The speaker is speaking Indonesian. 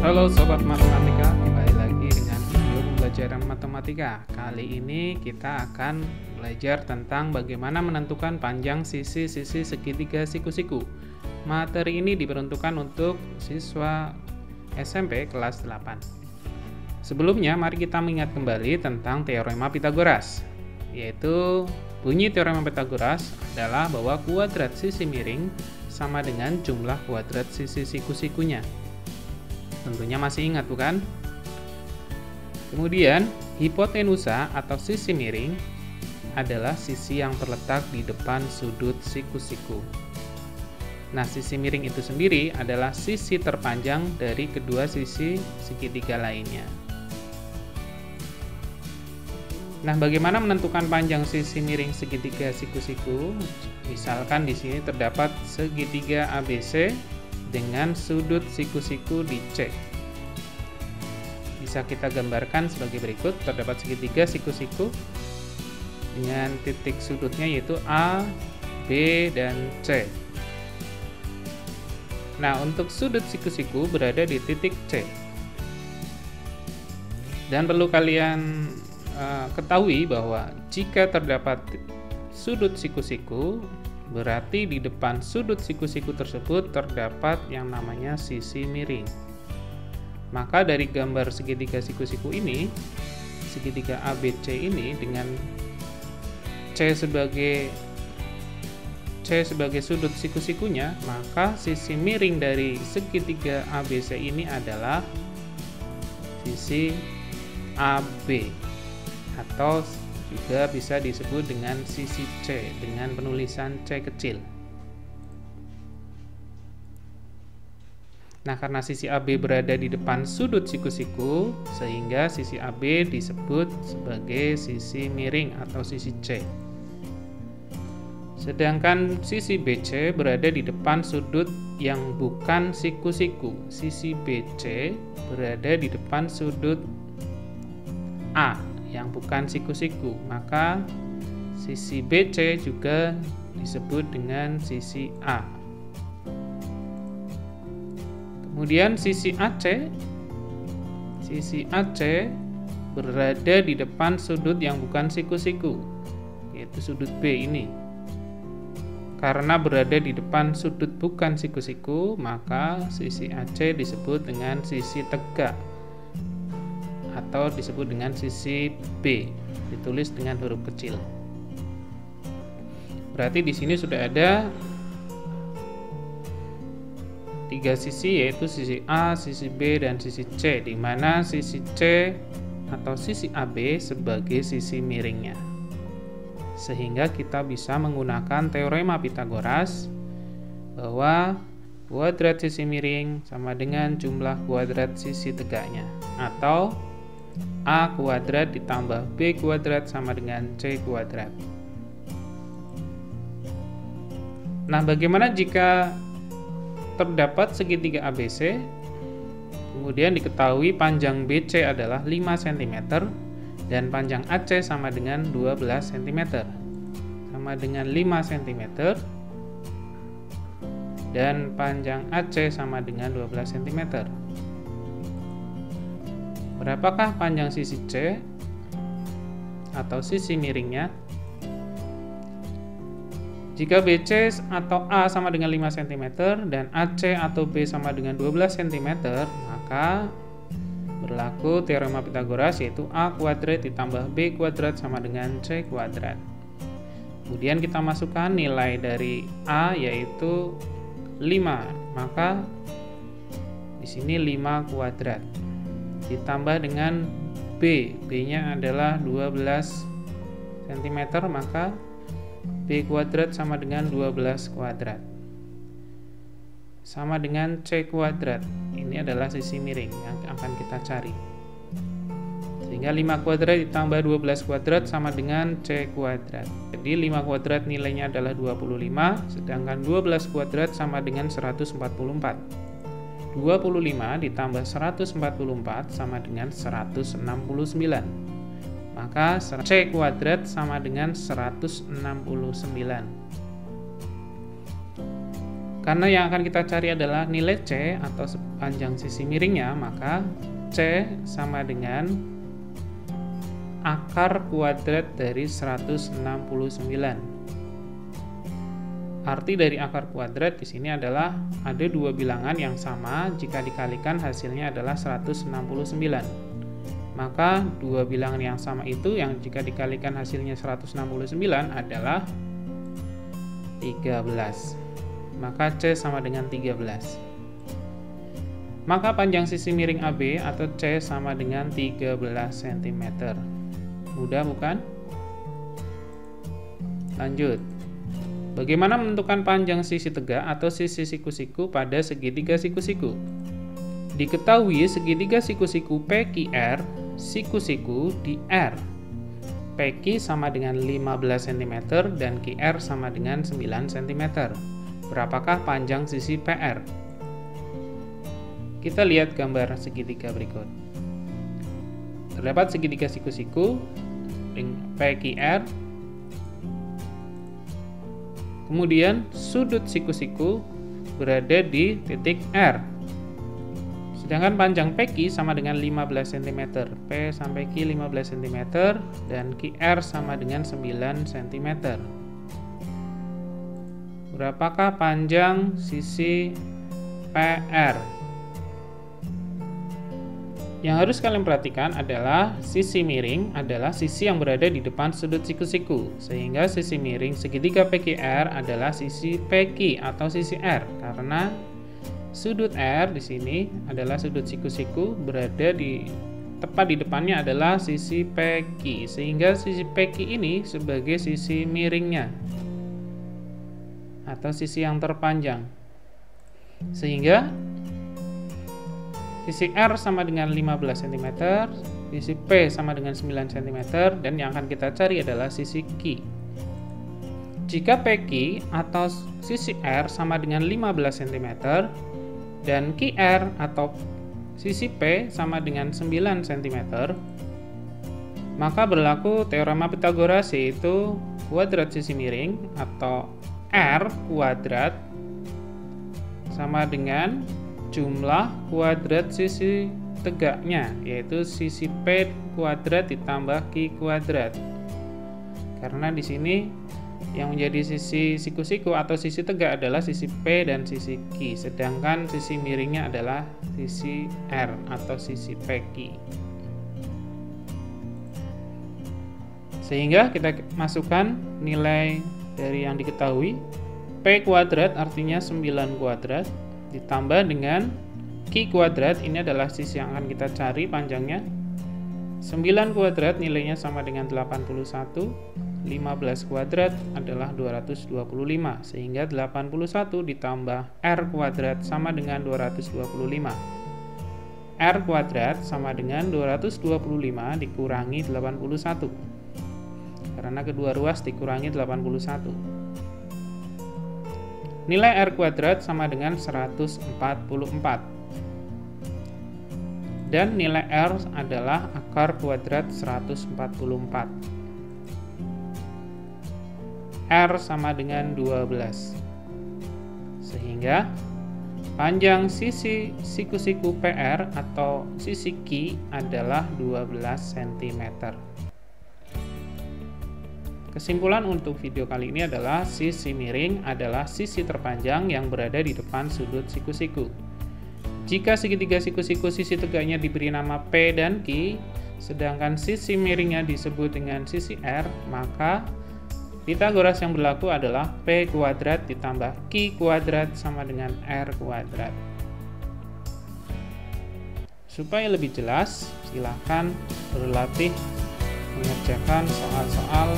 Halo Sobat Matematika, kembali lagi dengan video pembelajaran matematika. Kali ini kita akan belajar tentang bagaimana menentukan panjang sisi-sisi segitiga siku-siku. Materi ini diperuntukkan untuk siswa SMP kelas 8. Sebelumnya, mari kita mengingat kembali tentang teorema Pythagoras, yaitu bunyi teorema Pythagoras adalah bahwa kuadrat sisi miring sama dengan jumlah kuadrat sisi siku-sikunya. Tentunya masih ingat, bukan? Kemudian, hipotenusa atau sisi miring adalah sisi yang terletak di depan sudut siku-siku. Nah, sisi miring itu sendiri adalah sisi terpanjang dari kedua sisi segitiga lainnya. Nah, bagaimana menentukan panjang sisi miring segitiga siku-siku? Misalkan di sini terdapat segitiga ABC dengan sudut siku-siku di C. Bisa kita gambarkan sebagai berikut. Terdapat segitiga siku-siku dengan titik sudutnya yaitu A, B, dan C. Nah, untuk sudut siku-siku berada di titik C. Dan perlu kalian ketahui bahwa jika terdapat sudut siku-siku, berarti di depan sudut siku-siku tersebut terdapat yang namanya sisi miring. Maka dari gambar segitiga siku-siku ini, segitiga ABC ini dengan C sebagai sudut siku-sikunya, maka sisi miring dari segitiga ABC ini adalah sisi AB, atau juga bisa disebut dengan sisi C dengan penulisan C kecil. Nah, karena sisi AB berada di depan sudut siku-siku, sehingga sisi AB disebut sebagai sisi miring atau sisi C. Sedangkan sisi BC berada di depan sudut yang bukan siku-siku. Sisi BC berada di depan sudut A yang bukan siku-siku, maka sisi BC juga disebut dengan sisi A. Kemudian sisi AC berada di depan sudut yang bukan siku-siku, yaitu sudut B ini. Karena berada di depan sudut bukan siku-siku, maka sisi AC disebut dengan sisi tegak atau disebut dengan sisi B, ditulis dengan huruf kecil. Berarti di sini sudah ada tiga sisi, yaitu sisi A, sisi B, dan sisi C, di mana sisi C atau sisi AB sebagai sisi miringnya. Sehingga kita bisa menggunakan teorema Pythagoras bahwa kuadrat sisi miring sama dengan jumlah kuadrat sisi tegaknya, atau A kuadrat ditambah B kuadrat sama dengan C kuadrat. Nah, bagaimana jika terdapat segitiga ABC, kemudian diketahui panjang BC adalah 5 cm dan panjang AC sama dengan 12 cm, sama dengan 5 cm, dan panjang AC sama dengan 12 cm. Berapakah panjang sisi C atau sisi miringnya? Jika BC atau A sama dengan 5 cm dan AC atau B sama dengan 12 cm, maka berlaku teorema Pythagoras, yaitu A kuadrat ditambah B kuadrat sama dengan C kuadrat. Kemudian kita masukkan nilai dari A yaitu 5, maka di sini 5 kuadrat. Ditambah dengan B, B-nya adalah 12 cm, maka B kuadrat sama dengan 12 kuadrat. Sama dengan C kuadrat. Ini adalah sisi miring yang akan kita cari. Sehingga 5 kuadrat ditambah 12 kuadrat sama dengan C kuadrat. Jadi 5 kuadrat nilainya adalah 25, sedangkan 12 kuadrat sama dengan 144. 25 ditambah 144 sama dengan 169. Maka C kuadrat sama dengan 169. karena yang akan kita cari adalah nilai C atau panjang sisi miringnya, maka C sama dengan akar kuadrat dari 169. Arti dari akar kuadrat di sini adalah ada dua bilangan yang sama, jika dikalikan hasilnya adalah 169. Maka dua bilangan yang sama itu yang jika dikalikan hasilnya 169 adalah 13. Maka C sama dengan 13. Maka panjang sisi miring AB atau C sama dengan 13 cm. Mudah bukan? Lanjut. Bagaimana menentukan panjang sisi tegak atau sisi siku-siku pada segitiga siku-siku? Diketahui segitiga siku-siku PQR, siku-siku di R. PQ sama dengan 15 cm dan QR sama dengan 9 cm. Berapakah panjang sisi PR? Kita lihat gambar segitiga berikut. Terdapat segitiga siku-siku PQR. Kemudian sudut siku-siku berada di titik R. Sedangkan panjang PQ sama dengan 15 cm. P sampai Q 15 cm dan QR sama dengan 9 cm. Berapakah panjang sisi PR? Yang harus kalian perhatikan adalah sisi miring adalah sisi yang berada di depan sudut siku-siku, sehingga sisi miring segitiga PQR adalah sisi PQ atau sisi R, karena sudut R di sini adalah sudut siku-siku, berada di tepat di depannya adalah sisi PQ, sehingga sisi PQ ini sebagai sisi miringnya atau sisi yang terpanjang, sehingga sisi R sama dengan 15 cm, sisi P sama dengan 9 cm, dan yang akan kita cari adalah sisi Q. Jika PQ atau sisi R sama dengan 15 cm dan QR atau sisi P sama dengan 9 cm, maka berlaku teorema Pythagoras, yaitu kuadrat sisi miring atau R kuadrat sama dengan jumlah kuadrat sisi tegaknya, yaitu sisi P kuadrat ditambah Q kuadrat. Karena di sini yang menjadi sisi siku-siku atau sisi tegak adalah sisi P dan sisi Q, sedangkan sisi miringnya adalah sisi R atau sisi PQ. Sehingga kita masukkan nilai dari yang diketahui. P kuadrat artinya 9 kuadrat ditambah dengan Q kuadrat, ini adalah sisi yang akan kita cari panjangnya. 9 kuadrat nilainya sama dengan 81, 15 kuadrat adalah 225, sehingga 81 ditambah R kuadrat sama dengan 225. R kuadrat sama dengan 225 dikurangi 81, karena kedua ruas dikurangi 81. Nilai R kuadrat sama dengan 144. Dan nilai R adalah akar kuadrat 144. R sama dengan 12. Sehingga panjang sisi siku-siku PR atau sisi Q adalah 12 cm. Kesimpulan untuk video kali ini adalah sisi miring adalah sisi terpanjang yang berada di depan sudut siku-siku. Jika segitiga siku-siku sisi tegaknya diberi nama P dan Q, sedangkan sisi miringnya disebut dengan sisi R, maka Pythagoras yang berlaku adalah P kuadrat ditambah Q kuadrat sama dengan R kuadrat. Supaya lebih jelas, silakan berlatih mengerjakan soal-soal